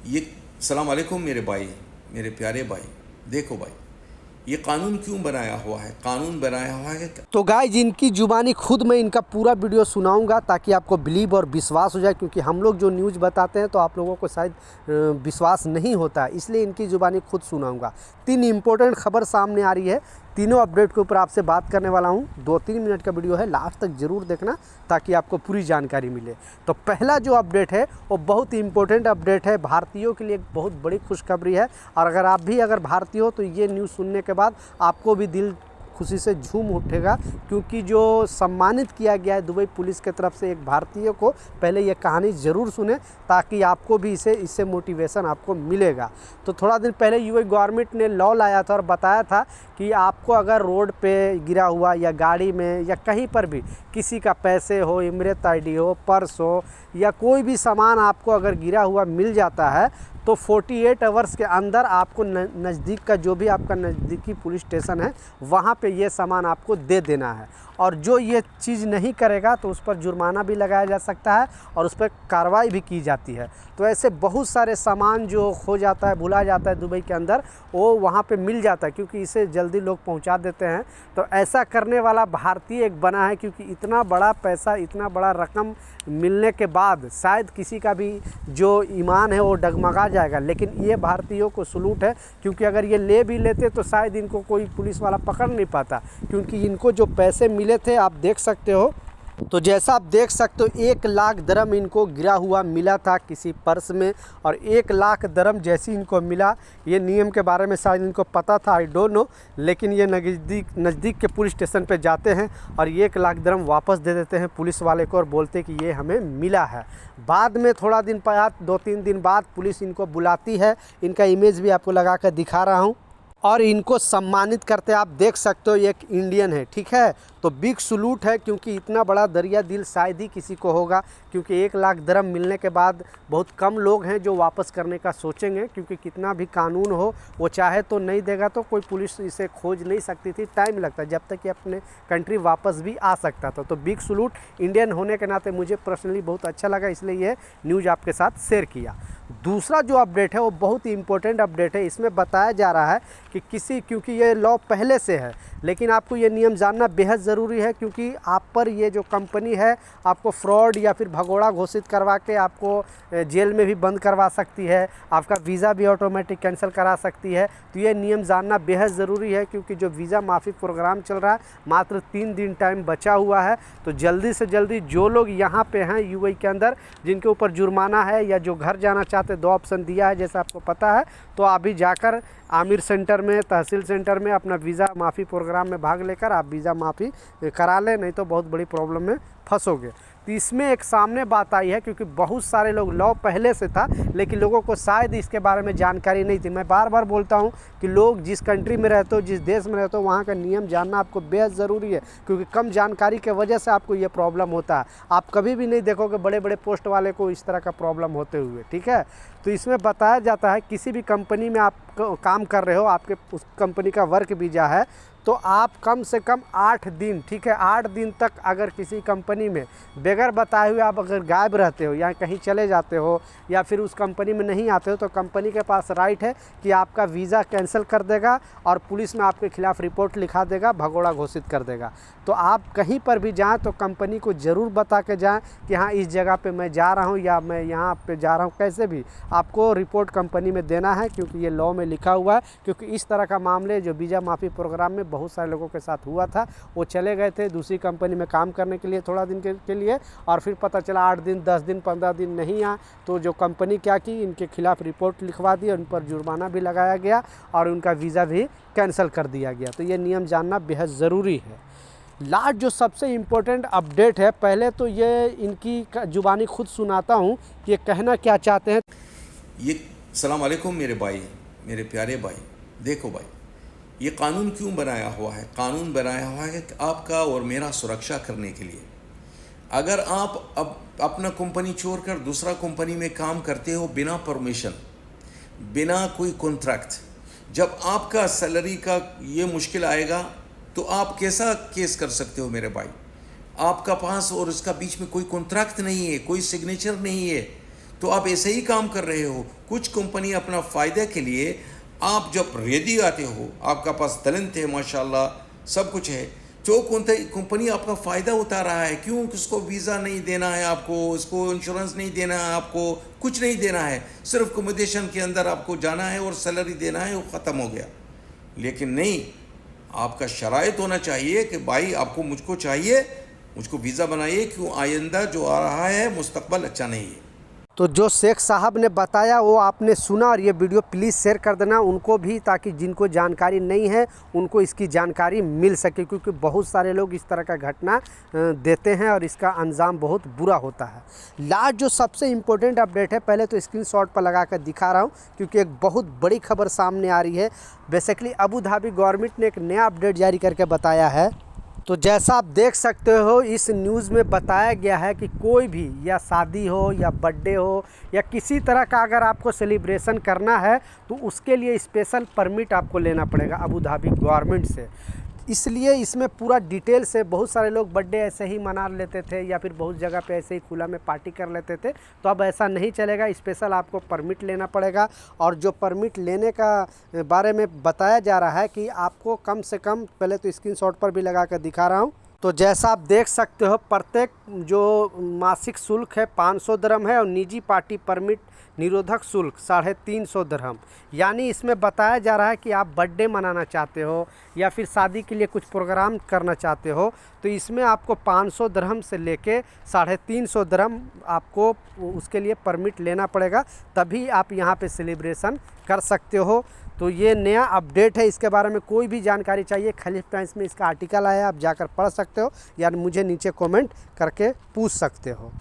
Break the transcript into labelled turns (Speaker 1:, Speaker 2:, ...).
Speaker 1: ये सलाम अलैकुम मेरे भाई, मेरे प्यारे भाई। देखो भाई, ये कानून क्यों बनाया हुआ है? कानून बनाया हुआ है
Speaker 2: तो गाइज इनकी जुबानी खुद मैं इनका पूरा वीडियो सुनाऊंगा ताकि आपको बिलीव और विश्वास हो जाए, क्योंकि हम लोग जो न्यूज़ बताते हैं तो आप लोगों को शायद विश्वास नहीं होता है, इसलिए इनकी जुबानी खुद सुनाऊंगा। 3 इम्पोर्टेंट खबर सामने आ रही है, तीनों अपडेट के ऊपर आपसे बात करने वाला हूं। 2-3 मिनट का वीडियो है, लास्ट तक ज़रूर देखना ताकि आपको पूरी जानकारी मिले। तो पहला जो अपडेट है वो बहुत ही इम्पोर्टेंट अपडेट है, भारतीयों के लिए एक बहुत बड़ी खुशखबरी है। और अगर भारतीय हो तो ये न्यूज़ सुनने के बाद आपको भी दिल खुशी से झूम उठेगा, क्योंकि जो सम्मानित किया गया है दुबई पुलिस की तरफ से एक भारतीय को, पहले ये कहानी ज़रूर सुने ताकि आपको भी इससे मोटिवेशन आपको मिलेगा। तो थोड़ा दिन पहले यूएई गवर्नमेंट ने लॉ लाया था और बताया था कि आपको अगर रोड पे गिरा हुआ या गाड़ी में या कहीं पर भी किसी का पैसे हो, इमरत आईडी हो, पर्स हो या कोई भी सामान आपको अगर गिरा हुआ मिल जाता है तो 48 आवर्स के अंदर आपको नज़दीक का जो भी आपका नज़दीकी पुलिस स्टेशन है वहाँ पे ये सामान आपको दे देना है। और जो ये चीज़ नहीं करेगा तो उस पर जुर्माना भी लगाया जा सकता है और उस पर कार्रवाई भी की जाती है। तो ऐसे बहुत सारे सामान जो खो जाता है, भुला जाता है दुबई के अंदर, वो वहाँ पे मिल जाता है, क्योंकि इसे जल्दी लोग पहुँचा देते हैं। तो ऐसा करने वाला भारतीय एक बना है, क्योंकि इतना बड़ा पैसा, इतना बड़ा रकम मिलने के बाद शायद किसी का भी जो ईमान है वो डगमगा जाएगा। लेकिन ये भारतीयों को सलूट है, क्योंकि अगर ये ले भी लेते तो शायद इनको कोई पुलिस वाला पकड़ नहीं पाता, क्योंकि इनको जो पैसे मिले थे आप देख सकते हो। तो जैसा आप देख सकते हो 1 लाख दरम इनको गिरा हुआ मिला था किसी पर्स में, और 1 लाख दरम जैसे इनको मिला, ये नियम के बारे में शायद इनको पता था, आई डोंट नो, लेकिन ये नज़दीक के पुलिस स्टेशन पे जाते हैं और 1 लाख दरम वापस दे देते हैं पुलिस वाले को और बोलते कि ये हमें मिला है। बाद में थोड़ा दिन बाद, 2-3 दिन बाद पुलिस इनको बुलाती है, इनका इमेज भी आपको लगा कर दिखा रहा हूँ, और इनको सम्मानित करते आप देख सकते हो। एक इंडियन है, ठीक है, तो बिग सलूट है, क्योंकि इतना बड़ा दरिया दिल शायद ही किसी को होगा, क्योंकि 1 लाख दरम मिलने के बाद बहुत कम लोग हैं जो वापस करने का सोचेंगे, क्योंकि कितना भी कानून हो वो चाहे तो नहीं देगा, तो कोई पुलिस इसे खोज नहीं सकती थी, टाइम लगता जब तक कि अपने कंट्री वापस भी आ सकता था। तो बिग सलूट, इंडियन होने के नाते मुझे पर्सनली बहुत अच्छा लगा, इसलिए ये न्यूज़ आपके साथ शेयर किया। दूसरा जो अपडेट है वो बहुत ही इम्पोर्टेंट अपडेट है, इसमें बताया जा रहा है कि क्योंकि ये लॉ पहले से है, लेकिन आपको ये नियम जानना बेहद ज़रूरी है, क्योंकि आप पर ये जो कंपनी है आपको फ्रॉड या फिर भगोड़ा घोषित करवा के आपको जेल में भी बंद करवा सकती है, आपका वीज़ा भी ऑटोमेटिक कैंसिल करा सकती है। तो ये नियम जानना बेहद ज़रूरी है, क्योंकि जो वीज़ा माफ़ी प्रोग्राम चल रहा है, मात्र 3 दिन टाइम बचा हुआ है। तो जल्दी से जल्दी जो लोग यहाँ पे हैं यूएई के अंदर, जिनके ऊपर जुर्माना है या जो घर जाना चाहते, 2 ऑप्शन दिया है जैसा आपको पता है, तो अभी जाकर आमिर सेंटर में, तहसील सेंटर में अपना वीज़ा माफ़ी प्रोग्राम में भाग लेकर आप वीज़ा माफ़ी करा लें, नहीं तो बहुत बड़ी प्रॉब्लम में फंसोगे। तो इसमें एक सामने बात आई है, क्योंकि बहुत सारे लोग, लॉ पहले से था लेकिन लोगों को शायद इसके बारे में जानकारी नहीं थी। मैं बार बार बोलता हूं कि लोग जिस कंट्री में रहते हो, जिस देश में रहते हो, वहाँ का नियम जानना आपको बेहद ज़रूरी है, क्योंकि कम जानकारी की वजह से आपको ये प्रॉब्लम होता है। आप कभी भी नहीं देखोगे बड़े बड़े पोस्ट वाले को इस तरह का प्रॉब्लम होते हुए, ठीक है। तो इसमें बताया जाता है किसी भी कंपनी में आप काम कर रहे हो, आपके उस कंपनी का वर्क वीज़ा है, तो आप कम से कम 8 दिन, ठीक है, 8 दिन तक अगर किसी कंपनी में बगैर बताए हुए आप अगर गायब रहते हो या कहीं चले जाते हो या फिर उस कंपनी में नहीं आते हो, तो कंपनी के पास राइट है कि आपका वीज़ा कैंसिल कर देगा और पुलिस में आपके खिलाफ़ रिपोर्ट लिखा देगा, भगोड़ा घोषित कर देगा। तो आप कहीं पर भी जाएँ तो कंपनी को ज़रूर बता के जाएँ कि हाँ, इस जगह पर मैं जा रहा हूँ या मैं यहाँ पर जा रहा हूँ, कैसे भी आपको रिपोर्ट कंपनी में देना है, क्योंकि ये लॉ में लिखा हुआ है। क्योंकि इस तरह का मामले जो वीज़ा माफ़ी प्रोग्राम में बहुत सारे लोगों के साथ हुआ था, वो चले गए थे दूसरी कंपनी में काम करने के लिए थोड़ा दिन के लिए, और फिर पता चला 8 दिन, 10 दिन, 15 दिन नहीं आया, तो जो कंपनी क्या की, इनके खिलाफ़ रिपोर्ट लिखवा दी, उन पर जुर्माना भी लगाया गया और उनका वीज़ा भी कैंसिल कर दिया गया। तो ये नियम जानना बेहद ज़रूरी है। लास्ट जो सबसे इम्पोर्टेंट अपडेट है, पहले तो ये इनकी जुबानी खुद सुनाता हूँ कि ये कहना क्या चाहते हैं।
Speaker 1: ये सलाम अलैकुम मेरे भाई, मेरे प्यारे भाई। देखो भाई, ये कानून क्यों बनाया हुआ है? कानून बनाया हुआ है कि आपका और मेरा सुरक्षा करने के लिए। अगर आप अब अपना कंपनी छोड़कर दूसरा कंपनी में काम करते हो बिना परमिशन, बिना कोई कॉन्ट्रैक्ट, जब आपका सैलरी का ये मुश्किल आएगा तो आप कैसा केस कर सकते हो मेरे भाई? आपका पास और उसका बीच में कोई कॉन्ट्रैक्ट नहीं है, कोई सिग्नेचर नहीं है, तो आप ऐसे ही काम कर रहे हो। कुछ कंपनी अपना फ़ायदे के लिए, आप जब रेडी आते हो, आपका पास टैलेंट है माशाल्लाह, सब कुछ है, जो कंपनी आपका फ़ायदा उठा रहा है, क्यों उसको वीज़ा नहीं देना है आपको, उसको इंश्योरेंस नहीं देना है आपको, कुछ नहीं देना है, सिर्फ अकोमोडेशन के अंदर आपको जाना है और सैलरी देना है, वो ख़त्म हो गया। लेकिन नहीं, आपका शराइत होना चाहिए कि भाई आपको मुझको चाहिए, मुझको वीज़ा बनाइए, क्यों आइंदा जो आ रहा है मुस्तकबल अच्छा नहीं है।
Speaker 2: तो जो शेख साहब ने बताया वो आपने सुना, और ये वीडियो प्लीज़ शेयर कर देना उनको भी, ताकि जिनको जानकारी नहीं है उनको इसकी जानकारी मिल सके, क्योंकि बहुत सारे लोग इस तरह का घटना देते हैं और इसका अंजाम बहुत बुरा होता है। लास्ट जो सबसे इम्पोर्टेंट अपडेट है, पहले तो स्क्रीनशॉट पर लगा कर दिखा रहा हूँ क्योंकि एक बहुत बड़ी खबर सामने आ रही है। बेसिकली अबू धाबी गवर्नमेंट ने एक नया अपडेट जारी करके बताया है। तो जैसा आप देख सकते हो, इस न्यूज़ में बताया गया है कि कोई भी, या शादी हो या बर्थडे हो या किसी तरह का अगर आपको सेलिब्रेशन करना है तो उसके लिए स्पेशल परमिट आपको लेना पड़ेगा अबू धाबी गवर्नमेंट से। इसलिए इसमें पूरा डिटेल से, बहुत सारे लोग बर्थडे ऐसे ही मना लेते थे या फिर बहुत जगह पे ऐसे ही खुला में पार्टी कर लेते थे, तो अब ऐसा नहीं चलेगा, स्पेशल आपको परमिट लेना पड़ेगा। और जो परमिट लेने का बारे में बताया जा रहा है कि आपको कम से कम, पहले तो स्क्रीनशॉट पर भी लगा कर दिखा रहा हूँ, तो जैसा आप देख सकते हो, प्रत्येक जो मासिक शुल्क है 500 दिरहम है और निजी पार्टी परमिट निरोधक शुल्क 350 दिरहम। यानी इसमें बताया जा रहा है कि आप बर्थडे मनाना चाहते हो या फिर शादी के लिए कुछ प्रोग्राम करना चाहते हो, तो इसमें आपको 500 दिरहम से लेके 350 दिरहम आपको उसके लिए परमिट लेना पड़ेगा, तभी आप यहाँ पे सेलिब्रेशन कर सकते हो। तो ये नया अपडेट है, इसके बारे में कोई भी जानकारी चाहिए, खलीफ टाइम्स में इसका आर्टिकल आया, आप जाकर पढ़ सकते हो या मुझे नीचे कमेंट करके पूछ सकते हो।